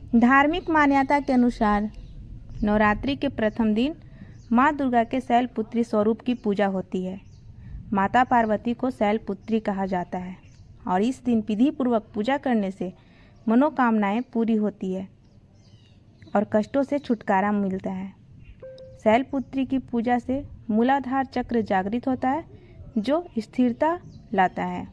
धार्मिक मान्यता के अनुसार नवरात्रि के प्रथम दिन माँ दुर्गा के शैलपुत्री स्वरूप की पूजा होती है। माता पार्वती को शैलपुत्री कहा जाता है और इस दिन विधि पूर्वक पूजा करने से मनोकामनाएं पूरी होती है और कष्टों से छुटकारा मिलता है। शैलपुत्री की पूजा से मूलाधार चक्र जागृत होता है जो स्थिरता लाता है।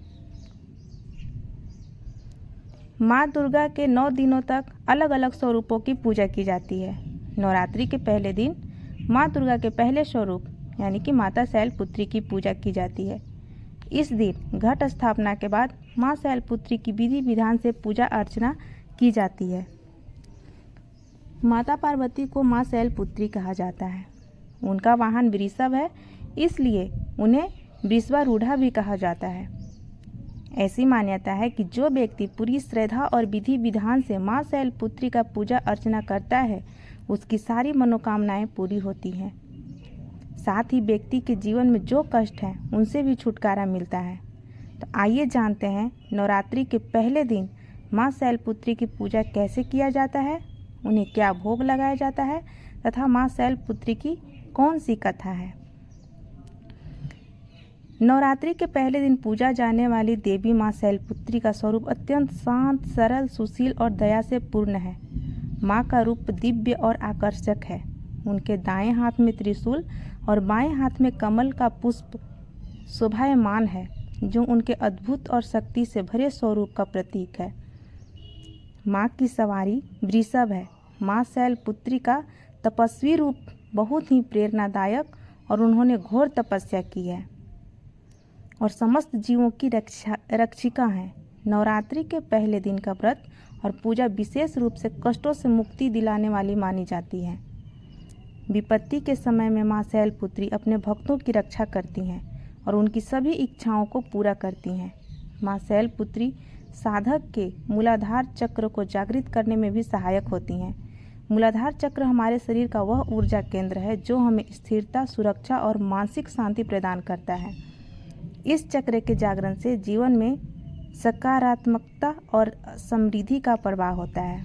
माँ दुर्गा के 9 दिनों तक अलग अलग स्वरूपों की पूजा की जाती है। नवरात्रि के पहले दिन माँ दुर्गा के पहले स्वरूप यानी कि माता शैलपुत्री की पूजा की जाती है। इस दिन घट स्थापना के बाद माँ शैलपुत्री की विधि विधान से पूजा अर्चना की जाती है। माता पार्वती को माँ शैलपुत्री कहा जाता है। उनका वाहन वृषभ है, इसलिए उन्हें वृषभारूढ़ा भी कहा जाता है। ऐसी मान्यता है कि जो व्यक्ति पूरी श्रद्धा और विधि विधान से माँ शैलपुत्री का पूजा अर्चना करता है उसकी सारी मनोकामनाएं पूरी होती हैं। साथ ही व्यक्ति के जीवन में जो कष्ट है उनसे भी छुटकारा मिलता है। तो आइए जानते हैं नवरात्रि के पहले दिन माँ शैलपुत्री की पूजा कैसे किया जाता है, उन्हें क्या भोग लगाया जाता है तथा माँ शैलपुत्री की कौन सी कथा है। नवरात्रि के पहले दिन पूजा जाने वाली देवी माँ शैलपुत्री का स्वरूप अत्यंत शांत, सरल, सुशील और दया से पूर्ण है। माँ का रूप दिव्य और आकर्षक है। उनके दाएं हाथ में त्रिशूल और बाएं हाथ में कमल का पुष्प शोभायमान है जो उनके अद्भुत और शक्ति से भरे स्वरूप का प्रतीक है। माँ की सवारी वृषभ है। माँ शैलपुत्री का तपस्वी रूप बहुत ही प्रेरणादायक और उन्होंने घोर तपस्या की है और समस्त जीवों की रक्षिका हैं। नवरात्रि के पहले दिन का व्रत और पूजा विशेष रूप से कष्टों से मुक्ति दिलाने वाली मानी जाती है। विपत्ति के समय में माँ शैलपुत्री अपने भक्तों की रक्षा करती हैं और उनकी सभी इच्छाओं को पूरा करती हैं। माँ शैलपुत्री साधक के मूलाधार चक्र को जागृत करने में भी सहायक होती हैं। मूलाधार चक्र हमारे शरीर का वह ऊर्जा केंद्र है जो हमें स्थिरता, सुरक्षा और मानसिक शांति प्रदान करता है। इस चक्र के जागरण से जीवन में सकारात्मकता और समृद्धि का प्रवाह होता है।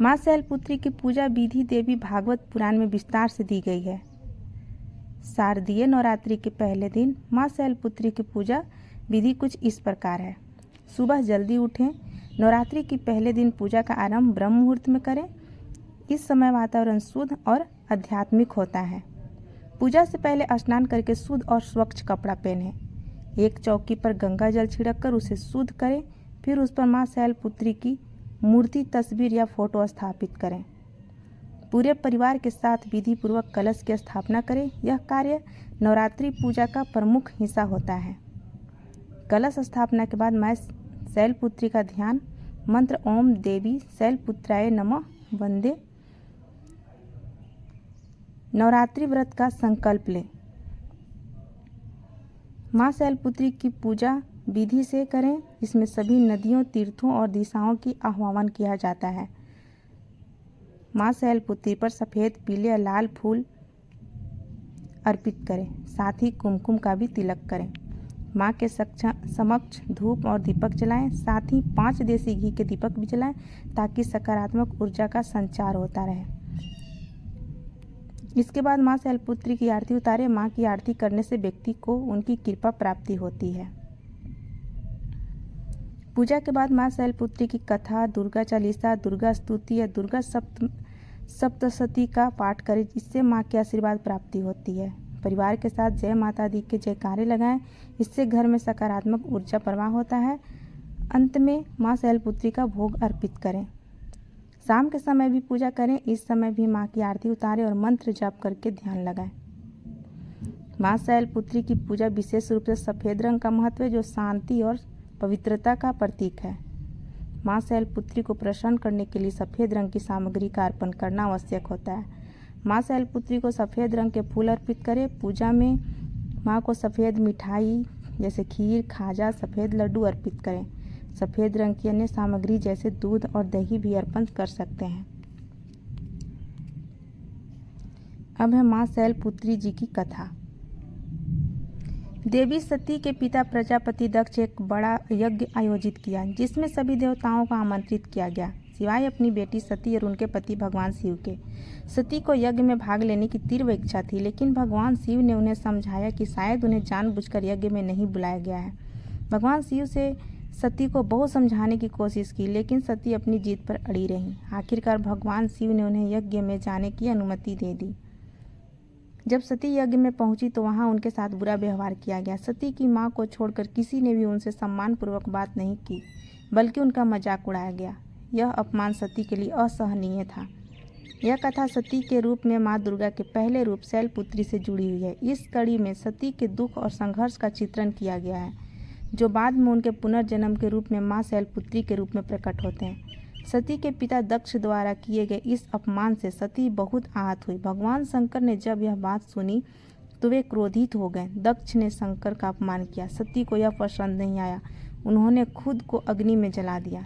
माँ शैलपुत्री की पूजा विधि देवी भागवत पुराण में विस्तार से दी गई है। शारदीय नवरात्रि के पहले दिन माँ शैलपुत्री की पूजा विधि कुछ इस प्रकार है। सुबह जल्दी उठें। नवरात्रि के पहले दिन पूजा का आरंभ ब्रह्म मुहूर्त में करें। इस समय वातावरण शुद्ध और आध्यात्मिक होता है। पूजा से पहले स्नान करके शुद्ध और स्वच्छ कपड़ा पहनें। एक चौकी पर गंगा जल छिड़क कर उसे शुद्ध करें। फिर उस पर माँ शैलपुत्री की मूर्ति, तस्वीर या फोटो स्थापित करें। पूरे परिवार के साथ विधि पूर्वक कलश की स्थापना करें। यह कार्य नवरात्रि पूजा का प्रमुख हिस्सा होता है। कलश स्थापना के बाद माँ शैलपुत्री का ध्यान मंत्र ओम देवी शैलपुत्राय नमः वंदे नवरात्रि व्रत का संकल्प लें। माँ शैलपुत्री की पूजा विधि से करें। इसमें सभी नदियों, तीर्थों और दिशाओं की आह्वान किया जाता है। माँ शैलपुत्री पर सफ़ेद, पीले या लाल फूल अर्पित करें। साथ ही कुमकुम का भी तिलक करें। माँ के समक्ष धूप और दीपक जलाएं। साथ ही 5 देसी घी के दीपक भी जलाएं ताकि सकारात्मक ऊर्जा का संचार होता रहे। इसके बाद माँ शैलपुत्री की आरती उतारें। माँ की आरती करने से व्यक्ति को उनकी कृपा प्राप्ति होती है। पूजा के बाद माँ शैलपुत्री की कथा, दुर्गा चालीसा, दुर्गा स्तुति या दुर्गा सप्तशती का पाठ करें, जिससे माँ के आशीर्वाद प्राप्ति होती है। परिवार के साथ जय माता दी के जयकारे लगाएं, इससे घर में सकारात्मक ऊर्जा प्रवाह होता है। अंत में माँ शैलपुत्री का भोग अर्पित करें। शाम के समय भी पूजा करें। इस समय भी माँ की आरती उतारें और मंत्र जाप करके ध्यान लगाएं। माँ शैलपुत्री की पूजा विशेष रूप से सफ़ेद रंग का महत्व है जो शांति और पवित्रता का प्रतीक है। माँ शैलपुत्री को प्रसन्न करने के लिए सफ़ेद रंग की सामग्री का अर्पण करना आवश्यक होता है। माँ शैलपुत्री को सफ़ेद रंग के फूल अर्पित करें। पूजा में माँ को सफ़ेद मिठाई जैसे खीर, खाजा, सफ़ेद लड्डू अर्पित करें। सफ़ेद रंग की अन्य सामग्री जैसे दूध और दही भी अर्पण कर सकते हैं। अब है माँ शैलपुत्री जी की कथा। देवी सती के पिता प्रजापति दक्ष एक बड़ा यज्ञ आयोजित किया जिसमें सभी देवताओं को आमंत्रित किया गया। सिवाय अपनी बेटी सती और उनके पति भगवान शिव के। सती को यज्ञ में भाग लेने की तीव्र इच्छा थी, लेकिन भगवान शिव ने उन्हें समझाया कि शायद उन्हें जानबूझकर यज्ञ में नहीं बुलाया गया है। भगवान शिव से सती को बहुत समझाने की कोशिश की, लेकिन सती अपनी जीत पर अड़ी रही। आखिरकार भगवान शिव ने उन्हें यज्ञ में जाने की अनुमति दे दी। जब सती यज्ञ में पहुंची तो वहां उनके साथ बुरा व्यवहार किया गया। सती की मां को छोड़कर किसी ने भी उनसे सम्मानपूर्वक बात नहीं की, बल्कि उनका मजाक उड़ाया गया। यह अपमान सती के लिए असहनीय था। यह कथा सती के रूप में मां दुर्गा के पहले रूप शैलपुत्री से जुड़ी हुई है। इस कड़ी में सती के दुख और संघर्ष का चित्रण किया गया है, जो बाद में उनके पुनर्जन्म के रूप में मां शैलपुत्री के रूप में प्रकट होते हैं। सती के पिता दक्ष द्वारा किए गए इस अपमान से सती बहुत आहत हुई। भगवान शंकर ने जब यह बात सुनी तो वे क्रोधित हो गए। दक्ष ने शंकर का अपमान किया। सती को यह पसंद नहीं आया। उन्होंने खुद को अग्नि में जला दिया।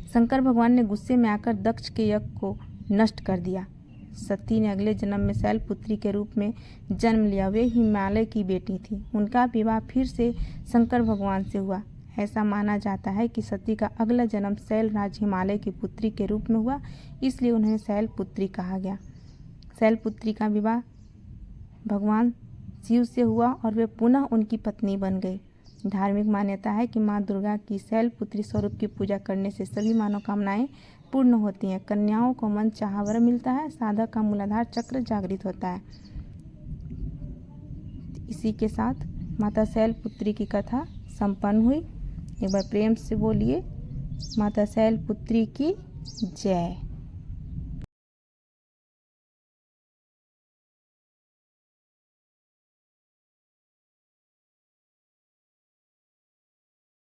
शंकर भगवान ने गुस्से में आकर दक्ष के यज्ञ को नष्ट कर दिया। सती ने अगले जन्म में शैलपुत्री के रूप में जन्म लिया। वे हिमालय की बेटी थी। उनका विवाह फिर से शंकर भगवान से हुआ। ऐसा माना जाता है कि सती का अगला जन्म शैलराज हिमालय की पुत्री के रूप में हुआ, इसलिए उन्हें शैलपुत्री कहा गया। शैलपुत्री का विवाह भगवान शिव से हुआ और वे पुनः उनकी पत्नी बन गई। धार्मिक मान्यता है कि मां दुर्गा की शैलपुत्री स्वरूप की पूजा करने से सभी मनोकामनाएं पूर्ण होती हैं। कन्याओं को मन चाहा वर मिलता है। साधक का मूलाधार चक्र जागृत होता है। इसी के साथ माता शैलपुत्री की कथा संपन्न हुई। एक बार प्रेम से बोलिए, माता शैलपुत्री की जय।